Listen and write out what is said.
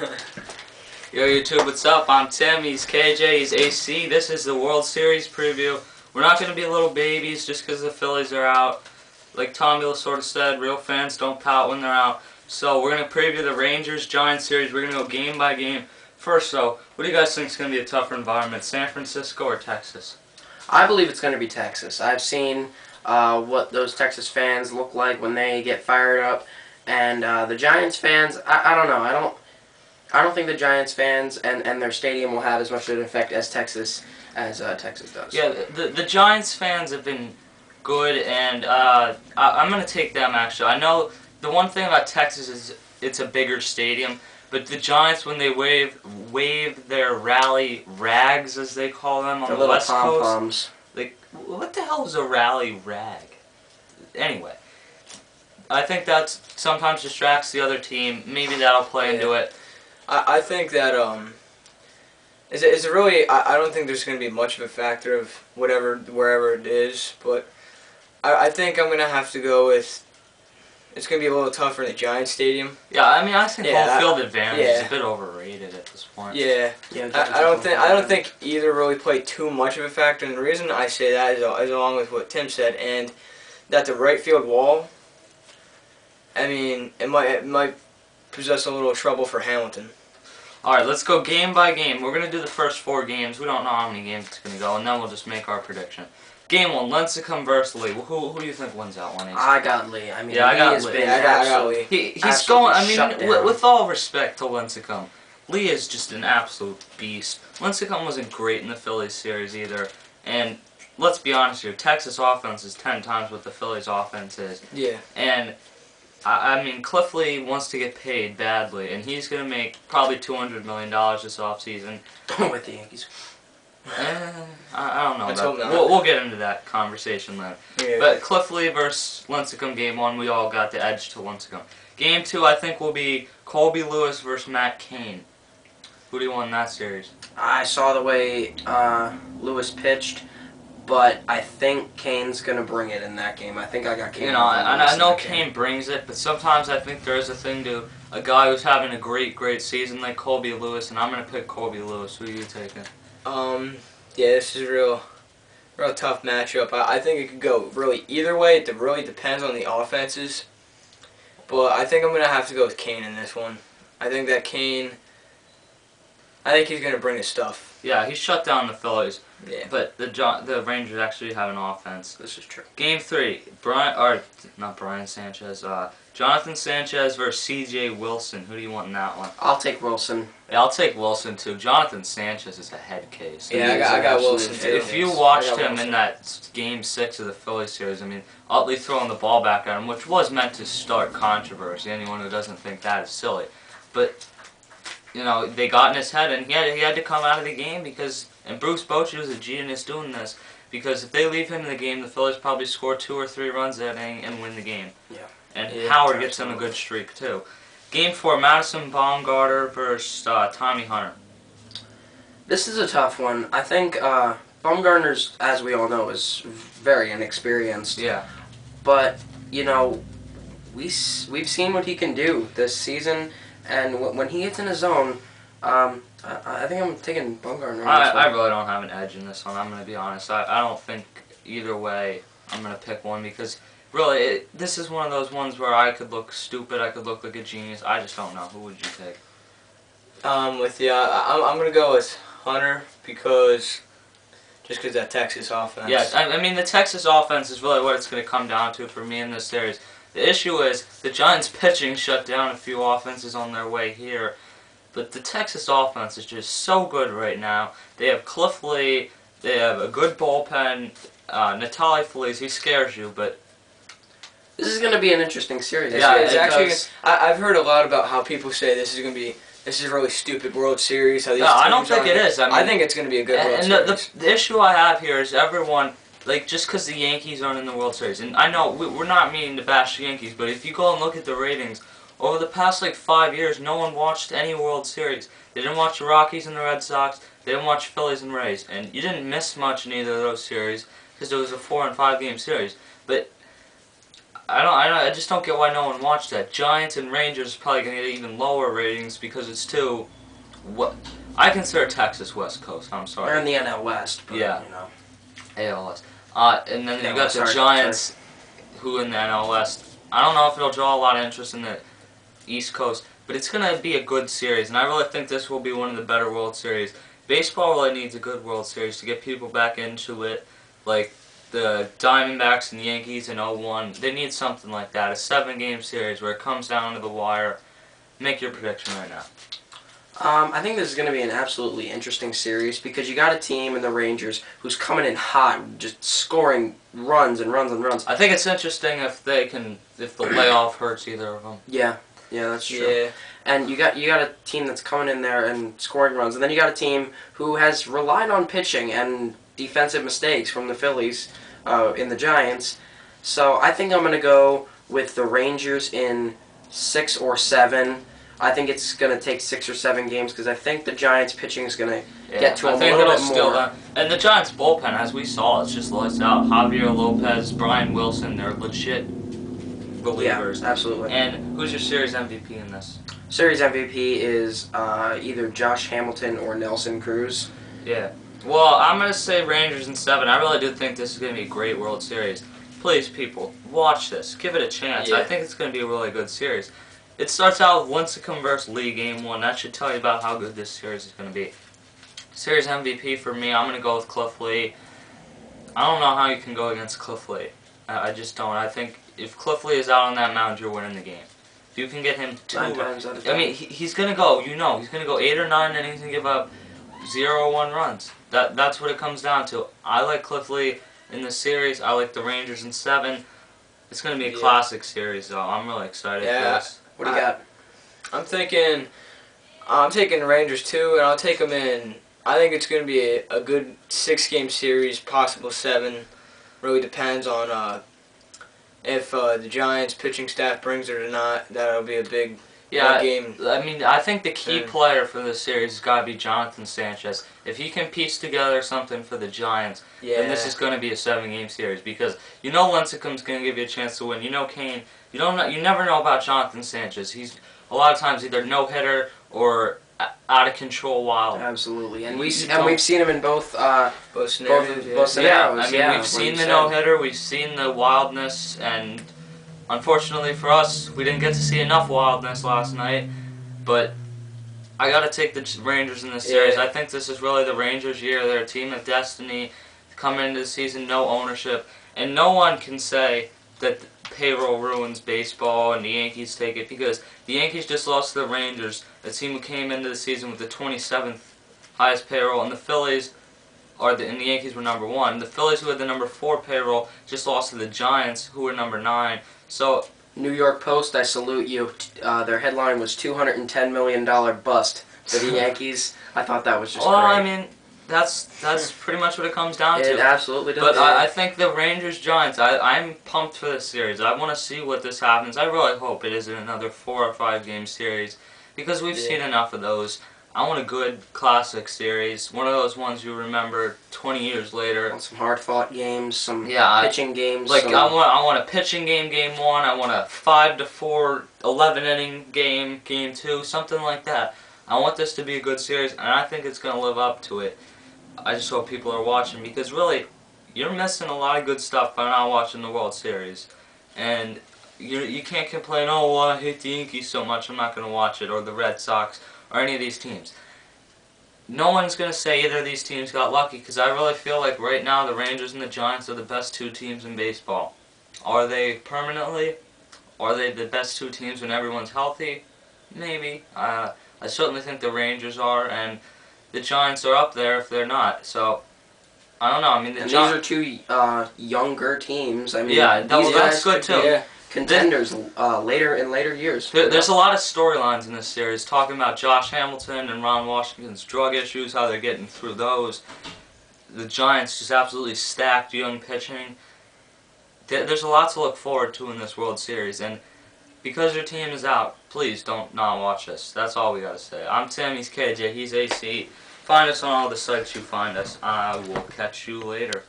Yo YouTube, what's up? I'm Tim, he's KJ, he's AC. This is the World Series preview. We're not going to be little babies just because the Phillies are out. Like Tommy sort of said, real fans don't pout when they're out. So we're going to preview the Rangers-Giants series. We're going to go game by game. First though, what do you guys think is going to be a tougher environment, San Francisco or Texas? I believe it's going to be Texas. I've seen what those Texas fans look like when they get fired up. And the Giants fans, I don't know. I don't think the Giants fans and their stadium will have as much of an effect as Texas does. Yeah, the Giants fans have been good, and I'm going to take them, actually. I know the one thing about Texas is it's a bigger stadium, but the Giants, when they wave their rally rags, as they call them, on the West Coast, like, what the hell is a rally rag? Anyway, I think that sometimes distracts the other team. Maybe that'll play into it. I think that is it really? I don't think there's going to be much of a factor of wherever it is, but I think I'm going to have to go with. It's going to be a little tougher in the Giants stadium. Yeah, I mean, I think home field advantage is a bit overrated at this point. Yeah, I don't think either really play too much of a factor, and the reason I say that is along with what Tim said, and that the right field wall. I mean, it might possess a little trouble for Hamilton. Alright, let's go game by game. We're going to do the first 4 games. We don't know how many games it's going to go, and then we'll just make our prediction. Game 1, Lincecum versus Lee. Who do you think wins that one? I got Lee. I mean, yeah, I got Lee. I got Lee. He's going, I mean, with all respect to Lincecum, Lee is just an absolute beast. Lincecum wasn't great in the Phillies series either, and let's be honest here, Texas offense is 10 times what the Phillies offense is. Yeah. And I mean, Cliff Lee wants to get paid badly, and he's going to make probably $200 million this offseason. With the Yankees. I don't know. We'll get into that conversation later. Yeah. But Cliff Lee versus Lincecum, game 1, we all got the edge to Lincecum. Game 2, I think, will be Colby Lewis versus Matt Cain. Who do you want in that series? I saw the way Lewis pitched. But I think Cain's going to bring it in that game. I think I got Cain. You know, I know Cain brings it, but sometimes I think there is a thing to a guy who's having a great season like Colby Lewis, and I'm going to pick Colby Lewis. Who are you taking? Yeah, this is a real tough matchup. I think it could go really either way. It really depends on the offenses. But I think I'm going to have to go with Cain in this one. I think that Cain, I think he's going to bring his stuff. Yeah, he shut down the Phillies. Yeah. But the Rangers actually have an offense. This is true. Game 3, Jonathan Sanchez versus C.J. Wilson. Who do you want in that one? I'll take Wilson. Yeah, I'll take Wilson too. Jonathan Sanchez is a head case. Yeah, I got Wilson too. If you watched him in that Game 6 of the Phillies series, I mean, Utley throwing the ball back at him, which was meant to start controversy. Anyone who doesn't think that is silly. But, you know, they got in his head, and he had to come out of the game because... And Bruce Bochy was a genius doing this, because if they leave him in the game, the Phillies probably score 2 or 3 runs that inning and win the game. Yeah. And Howard gets them a good streak too. Game 4, Madison Bumgarner versus Tommy Hunter. This is a tough one. I think Bumgarner's, as we all know, is very inexperienced. Yeah. But you know, we've seen what he can do this season, and when he gets in his zone. I think I'm taking Bumgarner. I really don't have an edge in this one. I'm going to be honest. I don't think either way I'm going to pick one because really this is one of those ones where I could look stupid. I could look like a genius. I just don't know. Who would you take? I'm going to go with Hunter because that Texas offense. Yeah, I mean the Texas offense is really what it's going to come down to for me in this series. The issue is the Giants pitching shut down a few offenses on their way here. But the Texas offense is just so good right now. They have Cliff Lee, they have a good bullpen. Natali Feliz, he scares you, but... This is going to be an interesting series. Yeah, it's actually... I've heard a lot about how people say this is a really stupid World Series. How these I don't think it is. I think it's going to be a good World Series. The issue I have here is everyone... Like, just because the Yankees aren't in the World Series, and I know we're not meaning to bash the Yankees, but if you go and look at the ratings... Over the past, 5 years, no one watched any World Series. They didn't watch the Rockies and the Red Sox. They didn't watch Phillies and Rays. And you didn't miss much in either of those series because it was a 4- and 5-game series. But I just don't get why no one watched that. Giants and Rangers are probably gonna get even lower ratings because it's too. What I consider Texas West Coast. I'm sorry. They're in the NL West, but, Yeah. you know. ALS. And then you Yeah, got the sorry, Giants, who in the NL West. I don't know if it'll draw a lot of interest in the East Coast, but it's gonna be a good series, and I really think this will be one of the better World Series. Baseball really needs a good World Series to get people back into it, like the Diamondbacks and Yankees in '01. They need something like that, a 7-game series where it comes down to the wire. Make your prediction right now. I think this is going to be an absolutely interesting series because you got a team in the Rangers who's coming in hot, just scoring runs and runs and runs. I think it's interesting if the layoff hurts either of them. Yeah, that's true. Yeah. And you got a team that's coming in there and scoring runs, and then you got a team who has relied on pitching and defensive mistakes from the Phillies in the Giants. So I think I'm going to go with the Rangers in 6 or 7. I think it's going to take 6 or 7 games because I think the Giants' pitching is going to get to them a little bit more. And the Giants' bullpen, as we saw, it's just lights out. Javier Lopez, Brian Wilson, they're legit relievers. Yeah, absolutely. And who's your series MVP in this? Series MVP is either Josh Hamilton or Nelson Cruz. Yeah. Well, I'm going to say Rangers in 7. I really do think this is going to be a great World Series. Please, people, watch this. Give it a chance. Yeah. I think it's going to be a really good series. It starts out with Lincecum versus Lee, Game 1. That should tell you about how good this series is going to be. Series MVP for me, I'm going to go with Cliff Lee. I don't know how you can go against Cliff Lee. I just don't. I think if Cliff Lee is out on that mound, you're winning the game. If you can get him 9 times out of 10. I mean, he's going to go, he's going to go 8 or 9 innings and give up 0 or 1 runs. That's what it comes down to. I like Cliff Lee in the series. I like the Rangers in 7. It's going to be a classic series, though. I'm really excited for this. What do you got? I'm taking the Rangers too, and I'll take them in. I think it's going to be a good 6-game series, possible 7. Really depends on if the Giants pitching staff brings it or not. That'll be a big game. I mean, I think the key player for this series has got to be Jonathan Sanchez. If he can piece together something for the Giants, then this is going to be a 7-game series because you know Lincecum's going to give you a chance to win. You know Kane. You never know about Jonathan Sanchez. He's a lot of times either no hitter or out of control wild. Absolutely, and we've seen him in both scenarios. Both scenarios. I mean, we've seen the no hitter, we've seen the wildness, and unfortunately for us, we didn't get to see enough wildness last night. But I got to take the Rangers in this series. I think this is really the Rangers' year. They're a team of destiny. Coming into the season, no ownership, and no one can say that payroll ruins baseball and the Yankees take it because the Yankees just lost to the Rangers, a team who came into the season with the 27th highest payroll, and the Phillies and the Yankees were number 1. The Phillies, who had the number 4 payroll, just lost to the Giants, who were number 9. So New York Post, I salute you. Their headline was $210 million bust for the Yankees. I thought that was just great. I mean, that's pretty much what it comes down to. It absolutely does. But I think the Rangers-Giants, I'm pumped for this series. I want to see what this happens. I really hope it isn't another 4 or 5 game series because we've seen enough of those. I want a good classic series, one of those ones you remember 20 years later. Some hard-fought games, some pitching games. Like I want a pitching game, Game 1. I want a 5-4, 11-inning game, Game 2, something like that. I want this to be a good series, and I think it's going to live up to it. I just hope people are watching because really, you're missing a lot of good stuff by not watching the World Series. And you can't complain, oh, well, I hate the Yankees so much, I'm not going to watch it, or the Red Sox, or any of these teams. No one's going to say either of these teams got lucky because I really feel like right now the Rangers and the Giants are the best 2 teams in baseball. Are they permanently? Are they the best 2 teams when everyone's healthy? Maybe. I certainly think the Rangers are, and the Giants are up there if they're not. So, I don't know. I mean, these are 2 younger teams. I mean, that's good too. Yeah. Contenders later years. There's a lot of storylines in this series talking about Josh Hamilton and Ron Washington's drug issues, how they're getting through those. The Giants just absolutely stacked young pitching. There's a lot to look forward to in this World Series, and because your team is out, please don't not watch us. That's all we gotta say. I'm Tim, he's KJ, he's AC. Find us on all the sites you find us. I will catch you later.